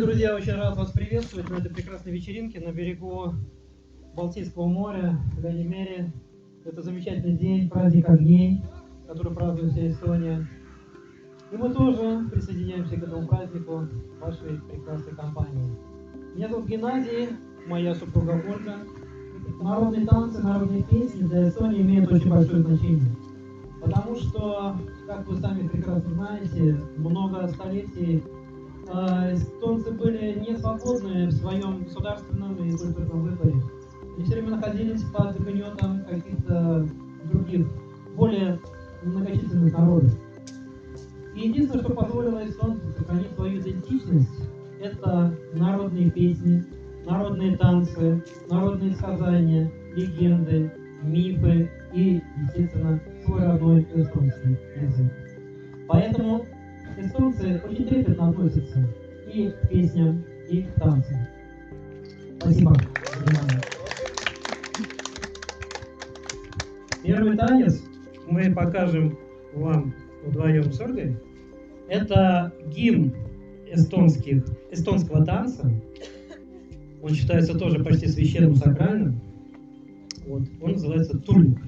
друзья, очень рад вас приветствовать на этой прекрасной вечеринке на берегу Балтийского моря, в Ганимере. Это замечательный день, праздник огней, который празднует вся Эстония. И мы тоже присоединяемся к этому празднику в вашей прекрасной компании. Меня зовут Геннадий, моя супруга Ольга. Народные танцы, народные песни для Эстонии имеют очень большое значение. Потому что, как вы сами прекрасно знаете, много столетий эстонцы были не свободны в своем государственном и культурном выборе. Они все время находились под гнетом каких-то других, более многочисленных народов. И единственное, что позволило эстонцам сохранить свою идентичность, это народные песни, народные танцы, народные сказания, легенды, мифы и, естественно, свой родной эстонский язык. Поэтому эстонцы очень трепетно относятся и к песням, и к танцам. Спасибо за внимание. Первый танец мы покажем вам вдвоем с Ольгой. Это гимн эстонского танца. Он считается тоже почти священным, сакральным. Вот. Он называется «Тулик».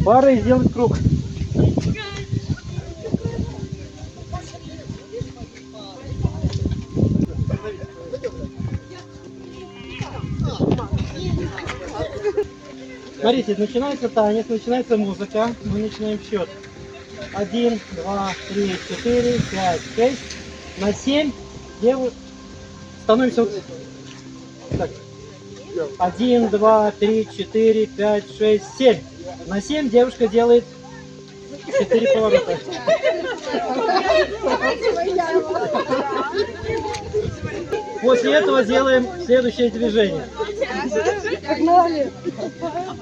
Пара и сделать круг. Смотрите, начинается танец, начинается музыка, мы начинаем счет. 1, 2, 3, 4, 5, 6. На 7 становимся вот так. 1, 2, 3, 4, 5, 6, 7. На 7 девушка делает 4 поворота. После этого делаем следующее движение. Погнали!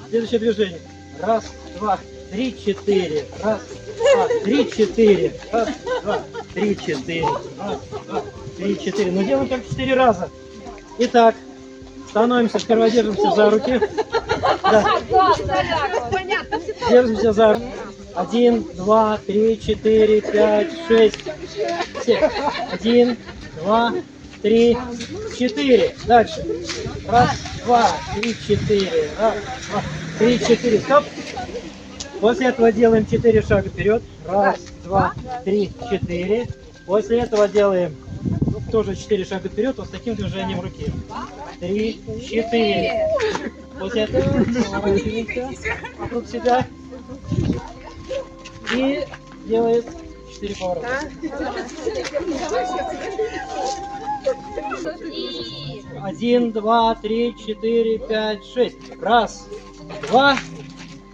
Следующее движение. Раз, два, три, четыре. Раз, два, три, четыре. Раз, два, три, четыре. Раз, два, три, четыре. Но делаем так 4 раза. Итак, становимся, сперва держимся за руки. Да. Держимся за руки. 1, 2, 3, 4, 5, 6, 7. 1, 2, 3, 4. Дальше. Раз, два, три, четыре. Раз, два, три, четыре. Стоп. После этого делаем 4 шага вперед. Раз, два, три, 4. После этого делаем тоже 4 шага вперед, вот с таким движением руки. 3, 4. После этого поворачиваемся вокруг себя. И делает 4 поворота. 1, 2, 3, 4, 5, 6. Раз, два,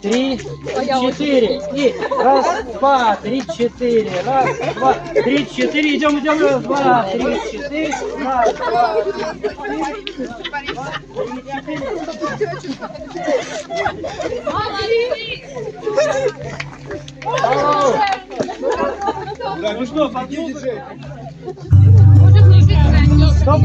3, 4. И раз, два, 3, 4. Раз, два, 3, 4. Идем, идем. Раз, два, 3, 4. Раз, два, 3, 4. Ну что, поднялся? Стоп.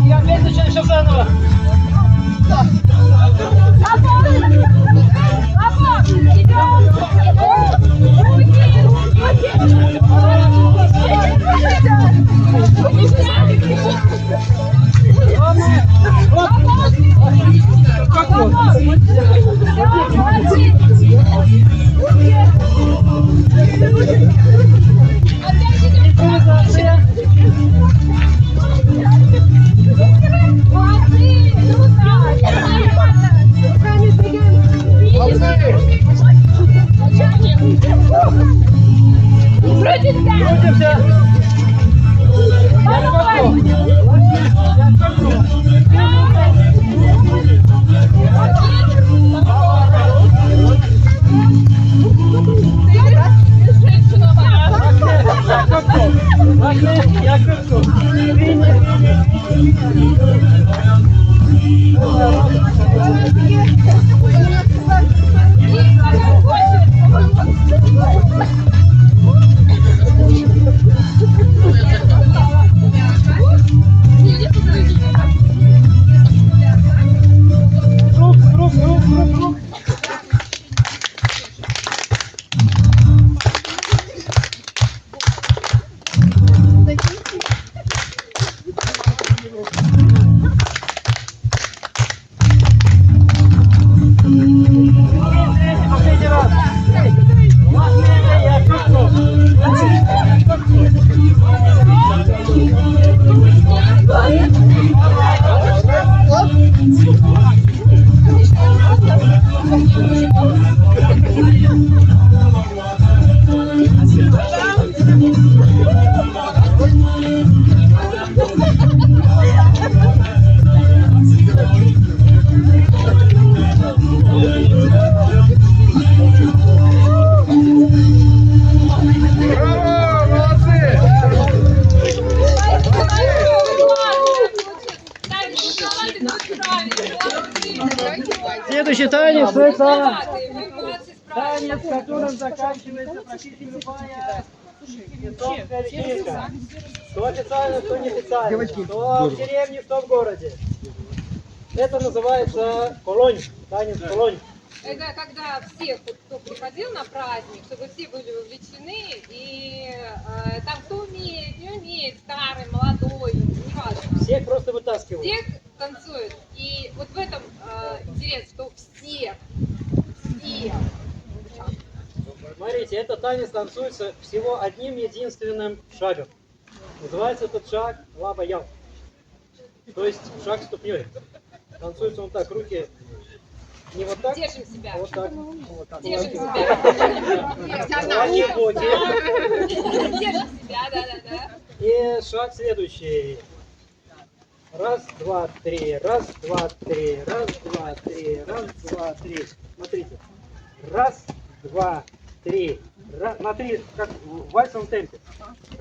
Я опять начинаю все заново. Это танец, которым заканчивается практически любая эстонская вечеринка. Что официально, что неофициально. Что в деревне, что в городе. Это называется колонь, танец колонь. Это когда все, кто приходил на праздник, чтобы все были вовлечены, и там кто умеет, не умеет, старый, молодой, неважно. Всех просто вытаскивают. Всех танцуют. И вот в этом интерес, что все. Смотрите, этот танец танцуется всего одним единственным шагом. Называется этот шаг лаба-ял. То есть шаг ступней. Танцуется он так, руки не вот так, Держим себя. а вот так. Вот так. Держим себя. Держим себя, да. И шаг следующий. Раз, два, три, раз, два, три, раз, два, три, раз, два, три. Смотрите. Раз, два, три. Смотри, как в вальсовом темпе.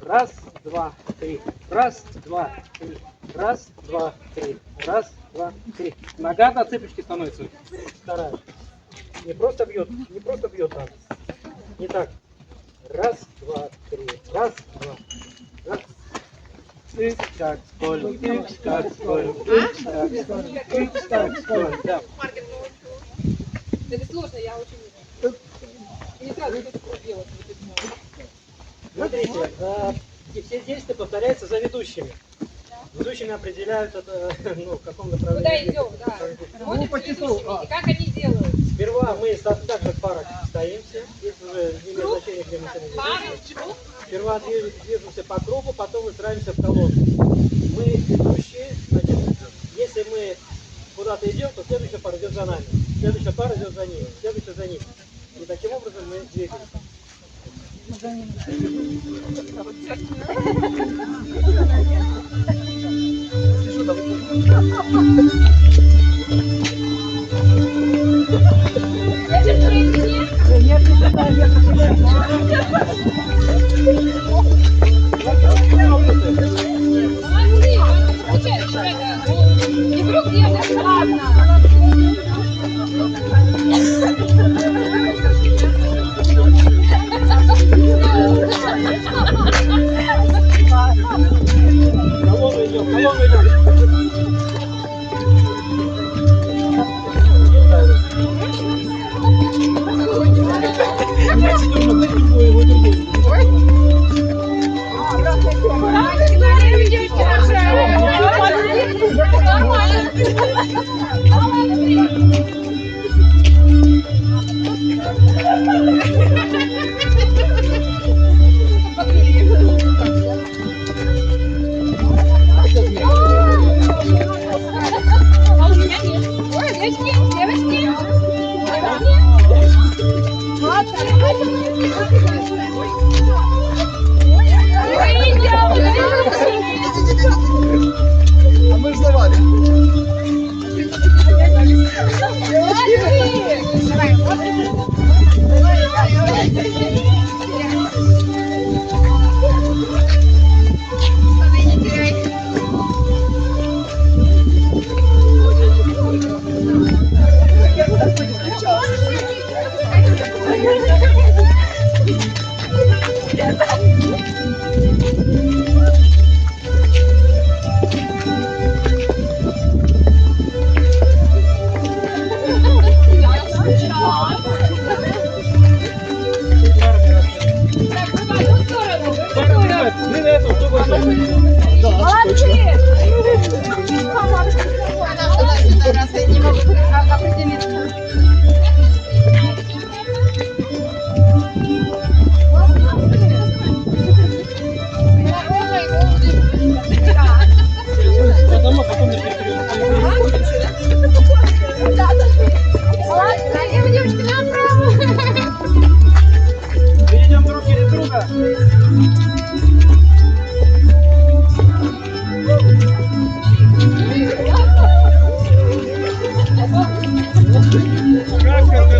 Раз, два, три. Раз, два, три. Раз, два, три. Раз, два, три. Нога на цыпочке становится. Вторая. Не просто бьет так. Не так. Раз, два, три. Раз, два. Раз. Тык, так, сколь, тык, так, сколь, тык, так, сколь, тык, так, сколь. Да. Это сложно, я очень не сразу это делать. Смотрите, и все действия повторяются за ведущими. Ведущими определяют это, в каком направлении. Куда идем, да. Смотрим по часу. И как они делают. Сперва мы так же в парах стоимся, здесь уже не имеет значения, где мы стоим. Сперва движемся по кругу, потом выстраиваемся в колонну. Мы ведущие, значит, если мы куда-то идем, то следующая пара идет за нами, следующая пара идет за ними, следующая за ними. И таким образом мы двигаемся. И вдруг где-то классно. Колонну идем. А мы ж завали. Не могу определиться. Перейдем друг через друга. Как это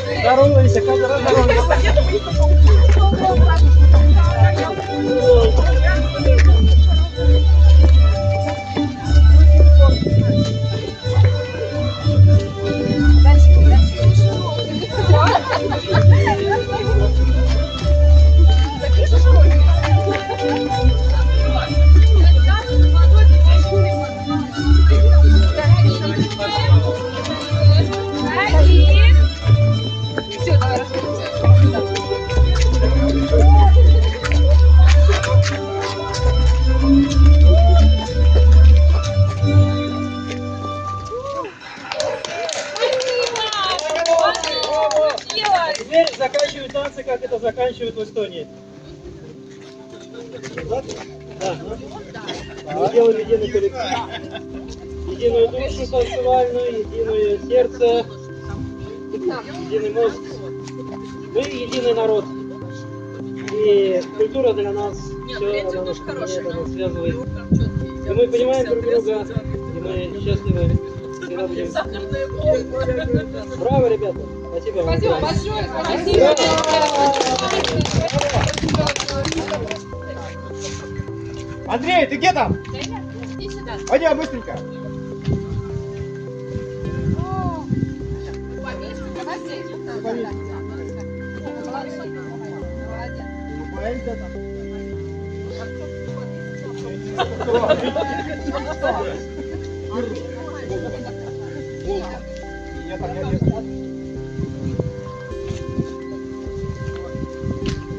Здоровайся, каждый раз здоровайся. Все, давай расходимся. Теперь заканчивают танцы, как это заканчивают в Эстонии. Да. Мы делаем единый коллектив, единую душу танцевальную, единое сердце, единый мозг. Мы единый народ. И культура для нас все, она нас связывает. И мы понимаем друг друга, и мы счастливы. Всегда будем. Браво, ребята! Спасибо вам. Спасибо большое. Спасибо. Андрей, ты где там? Иди сюда. Пойдем быстренько.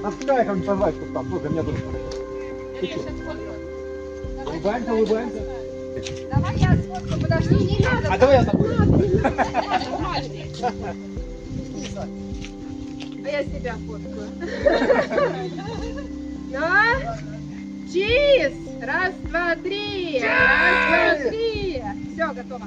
А пускай как-нибудь позвать, чтобы там тоже меня тоже. Улыбаемся, улыбаемся. Давай я сфоткаю, подожди, не надо. А давай я с тобой. А я себя фоткаю. Да? Чиз! Раз, два, три! Раз, два, три! Все, готово.